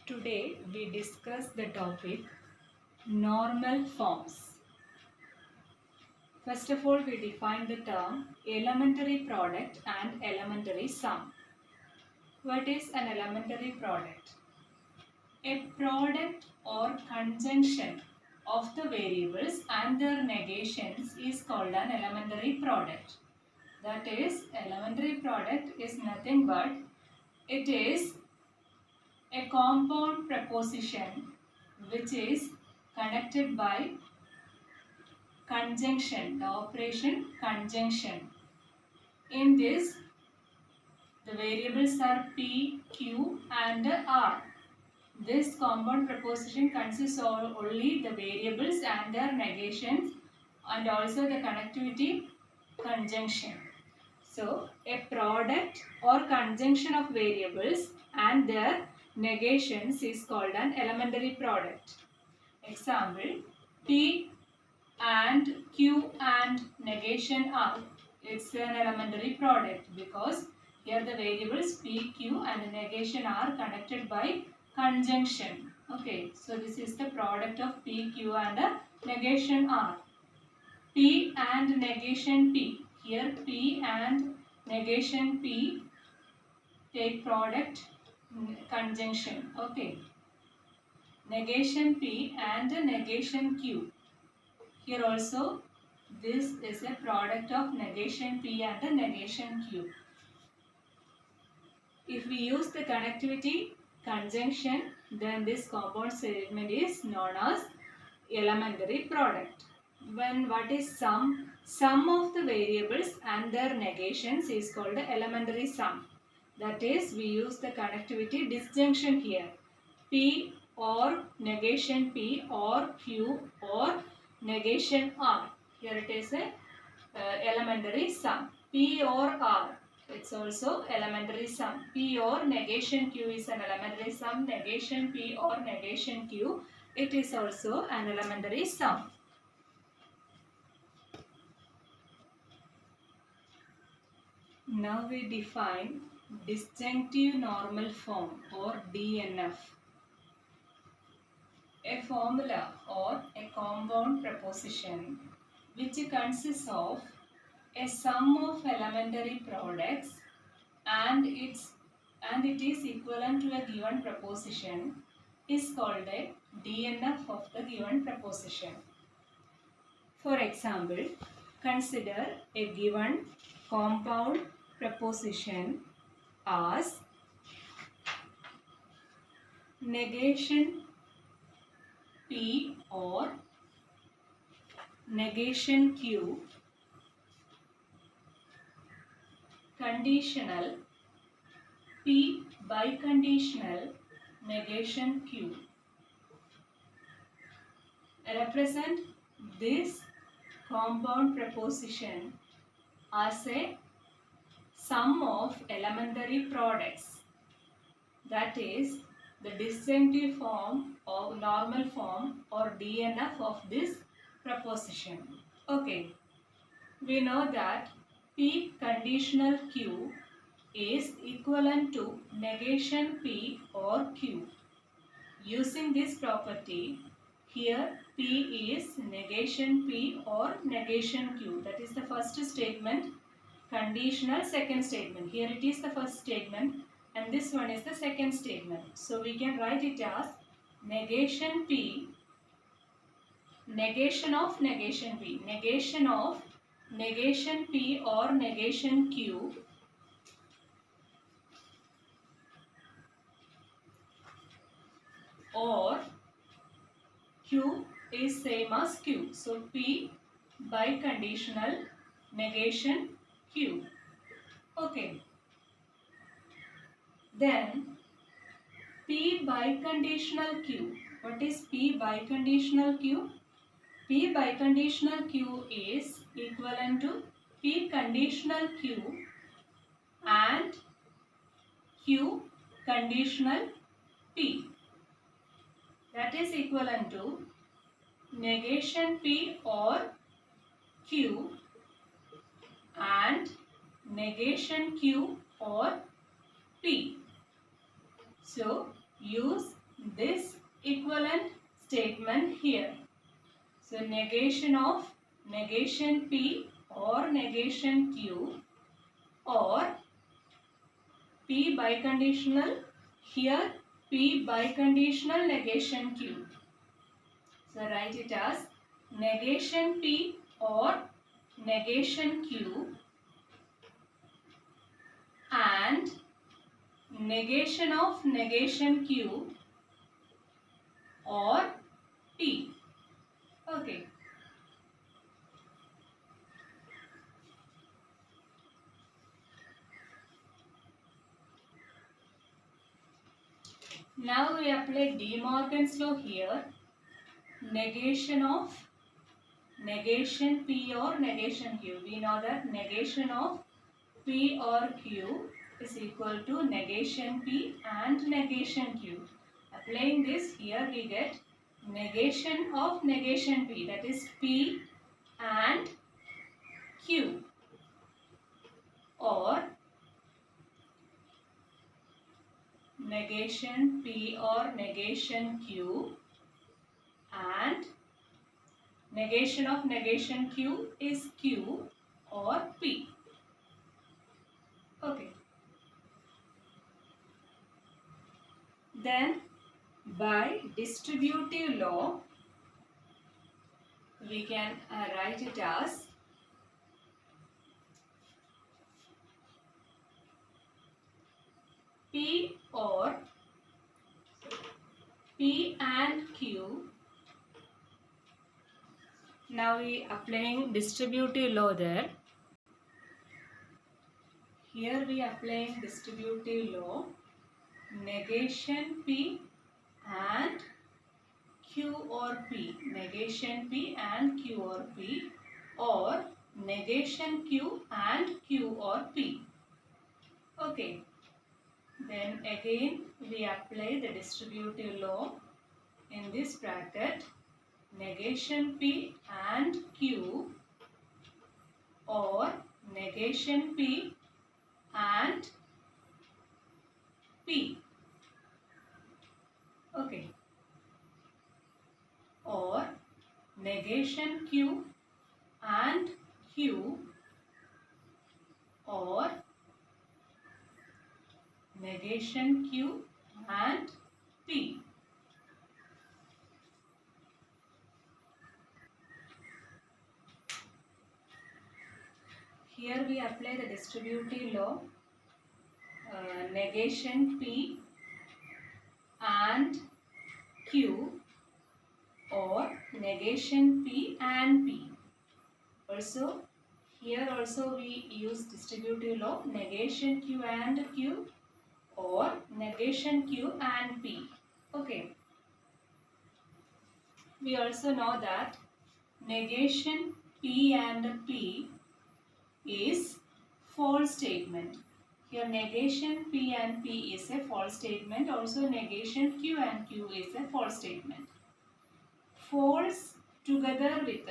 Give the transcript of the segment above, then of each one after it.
Today we discuss the topic normal forms. First of all, we define the term elementary product and elementary sum. What is an elementary product? A product or conjunction of the variables and their negations is called an elementary product. That is, elementary product is nothing but it is a compound proposition which is connected by conjunction, the operation conjunction. In this, the variables are P, Q and R. This compound proposition consists of only the variables and their negations and also the connectivity conjunction. So, a product or conjunction of variables and their negations is called an elementary product. Example, P and Q and negation R. It's an elementary product because here the variables P, Q and negation are connected by conjunction. Okay, so this is the product of P, Q and negation R. P and negation P. Here P and negation P take product conjunction. Okay. Negation P and negation Q. Here also this is a product of negation P and negation Q. If we use the connectivity conjunction, then this compound statement is known as elementary product. When what is sum? Sum of the variables and their negations is called the elementary sum. That is, we use the connectivity disjunction here. P or negation P or Q or negation R. Here it is a elementary sum. P or R. It's also elementary sum. P or negation Q is an elementary sum. Negation P or negation Q, it is also an elementary sum. Now we define disjunctive normal form or DNF. A formula or a compound proposition which consists of a sum of elementary products and it is equivalent to a given proposition is called a DNF of the given proposition. For example, consider a given compound proposition as negation P or negation Q conditional P biconditional negation Q. Represent this compound proposition as a sum of elementary products. That is the disjunctive form or normal form or DNF of this proposition. Okay, we know that P conditional Q is equivalent to negation P or Q. Using this property, here P is negation P or negation Q. That is the first statement. Conditional second statement. Here it is the first statement and this one is the second statement. So we can write it as negation P, negation of negation P, negation of negation P or negation Q or Q is same as Q. So P biconditional negation Q. Okay. Then P biconditional Q. What is P biconditional Q? P biconditional Q is equivalent to P conditional Q and Q conditional P. That is equivalent to negation P or Q and negation Q or P. So use this equivalent statement here. So negation of negation P or negation Q or P biconditional, here P biconditional negation Q. So write it as negation P or negation Q and negation of negation Q or P. Okay. Now we apply De Morgan's law here. Negation of negation P or negation Q. We know that negation of P or Q is equal to negation P and negation Q. Applying this, here we get negation of negation P, that is P and Q, or negation P or negation Q and negation of negation Q is Q or P. Okay. Then by distributive law, we can write it as P or P and Q. Now we applying distributive law there. Here we applying distributive law. Negation P and Q or P. Negation P and Q or P, or negation Q and Q or P. Okay. Then again we apply the distributive law in this bracket. Negation P and Q or negation P and P. Okay. Or negation Q and Q or negation Q and P. Here we apply the distributive law. Negation P and Q or negation P and P. Also, here also we use distributive law. Negation Q and Q or negation Q and P. Okay. We also know that negation P and P is false statement. Here negation P and P is a false statement. Also negation Q and Q is a false statement. False together with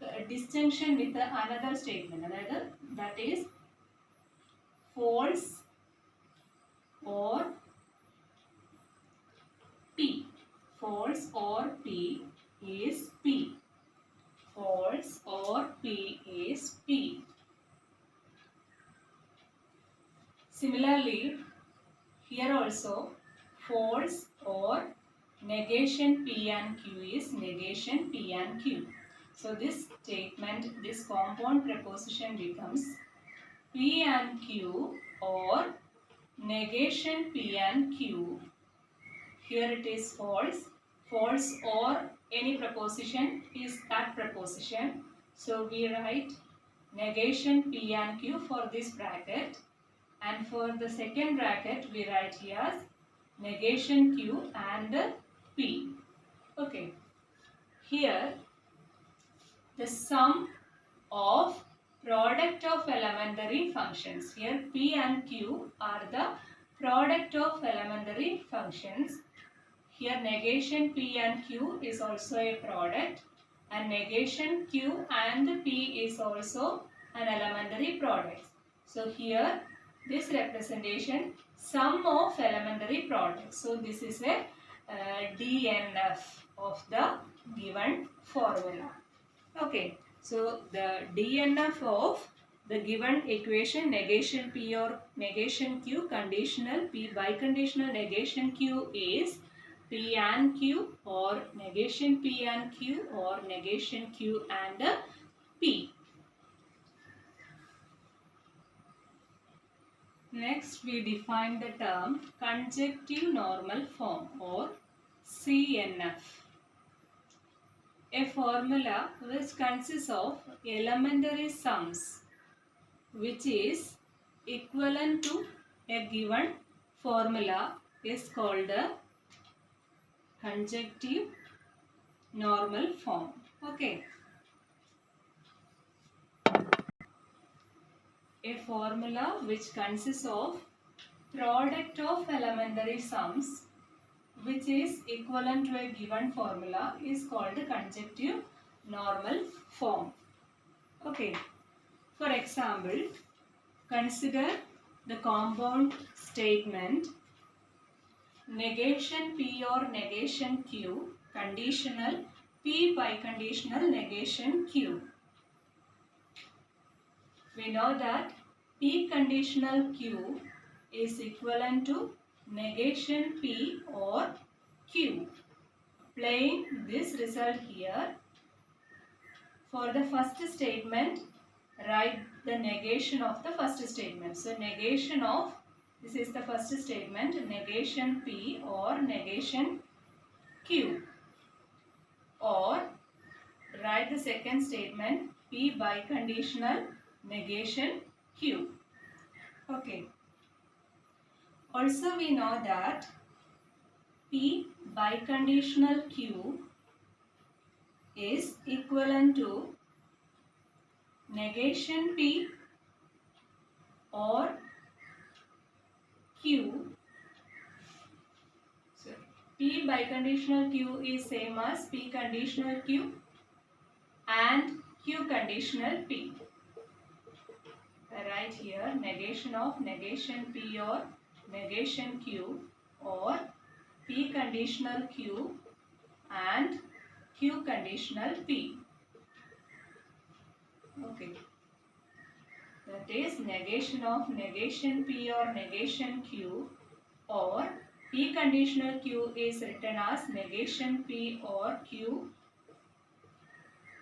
a disjunction with another statement. That is false or P. False or P is P. False or P is P. Similarly, here also false or negation P and Q is negation P and Q. So this statement, this compound preposition becomes P and Q or negation P and Q. Here it is false. False or any preposition is that preposition. So we write negation P and Q for this bracket. And for the second bracket, we write here as negation Q and P. Okay. Here, the sum of product of elementary functions. Here, P and Q are the product of elementary functions. Here, negation P and Q is also a product. And negation Q and P is also an elementary product. So, here, this representation sum of elementary products. So this is a DNF of the given formula. Okay, so the DNF of the given equation negation P or negation Q conditional P biconditional negation Q is P and Q or negation P and Q or negation Q and P. Next we define the term conjective normal form or CNF. A formula which consists of elementary sums which is equivalent to a given formula is called the conjective normal form. Okay. A formula which consists of product of elementary sums which is equivalent to a given formula is called the conjective normal form. Okay. For example, consider the compound statement negation P or negation Q conditional P biconditional negation Q. We know that P conditional Q is equivalent to negation P or Q. Applying this result here, for the first statement, write the negation of the first statement. So, negation of, this is the first statement, negation P or negation Q. Or, write the second statement, P biconditional negation Q. Okay. Also, we know that P biconditional Q is equivalent to negation P or Q. So, P biconditional Q is same as P conditional Q and Q conditional P. I write here negation of negation P or negation Q or P conditional Q and Q conditional P. Okay. That is negation of negation P or negation Q or P conditional Q is written as negation P or Q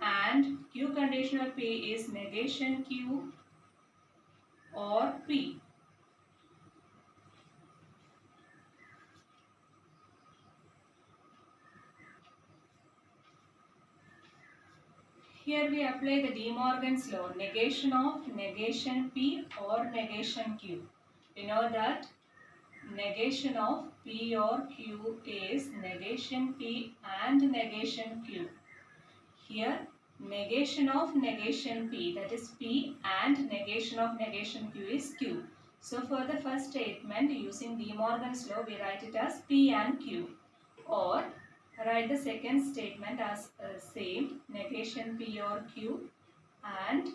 and Q conditional P is negation Q or P. Here we apply the De Morgan's law, negation of negation P or negation Q. We know that negation of P or Q is negation P and negation Q. Here negation of negation P, that is P, and negation of negation Q is Q. So for the first statement using De Morgan's law we write it as P and Q, or write the second statement as same, negation P or Q and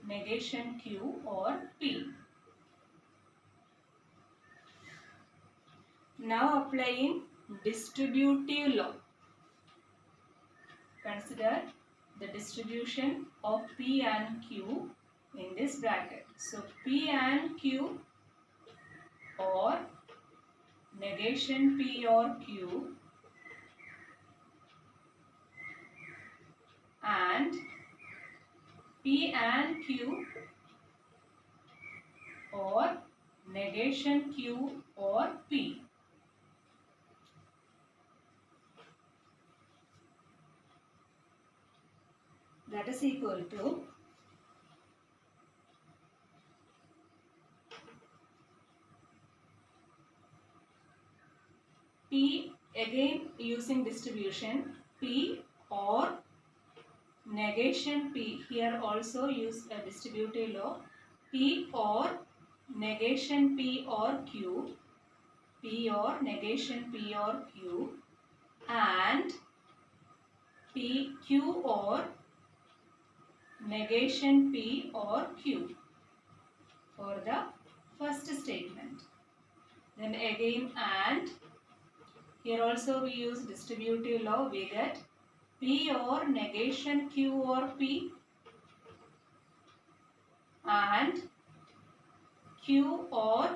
negation Q or P. Now applying distributive law. Consider the distribution of P and Q in this bracket. So P and Q or negation P or Q and P and Q or negation Q or P. That is equal to P, again using distribution, P or negation P, here also use a distributive law, P or negation P or Q, P or negation P or Q and P, Q or negation P or Q for the first statement. Then again and Here also we use distributive law. We get P or negation Q or P and Q or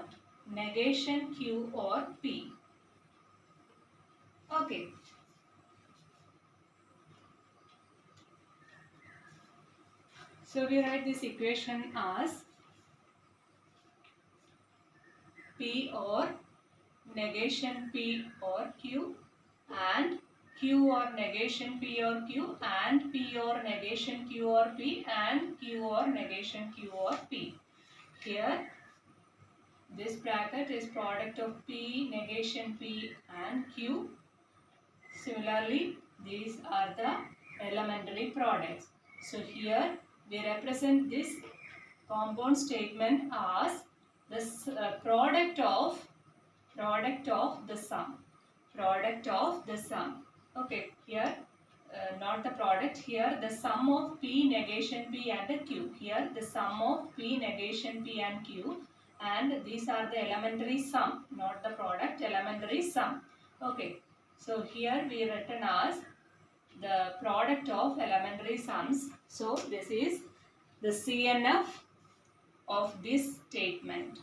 negation Q or P. Okay. So we write this equation as P or negation P or Q and Q or negation P or Q and P or negation Q or P and Q or negation Q or P. Here this bracket is product of P negation P and Q. Similarly, these are the elementary products. So here we represent this compound statement as the product of the sum. Okay, here not the product, here the sum of P negation P and the Q. Here the sum of P negation P and Q, and these are the elementary sum, not the product, elementary sum. Okay, so here we written as the product of elementary sums. So this is the CNF of this statement.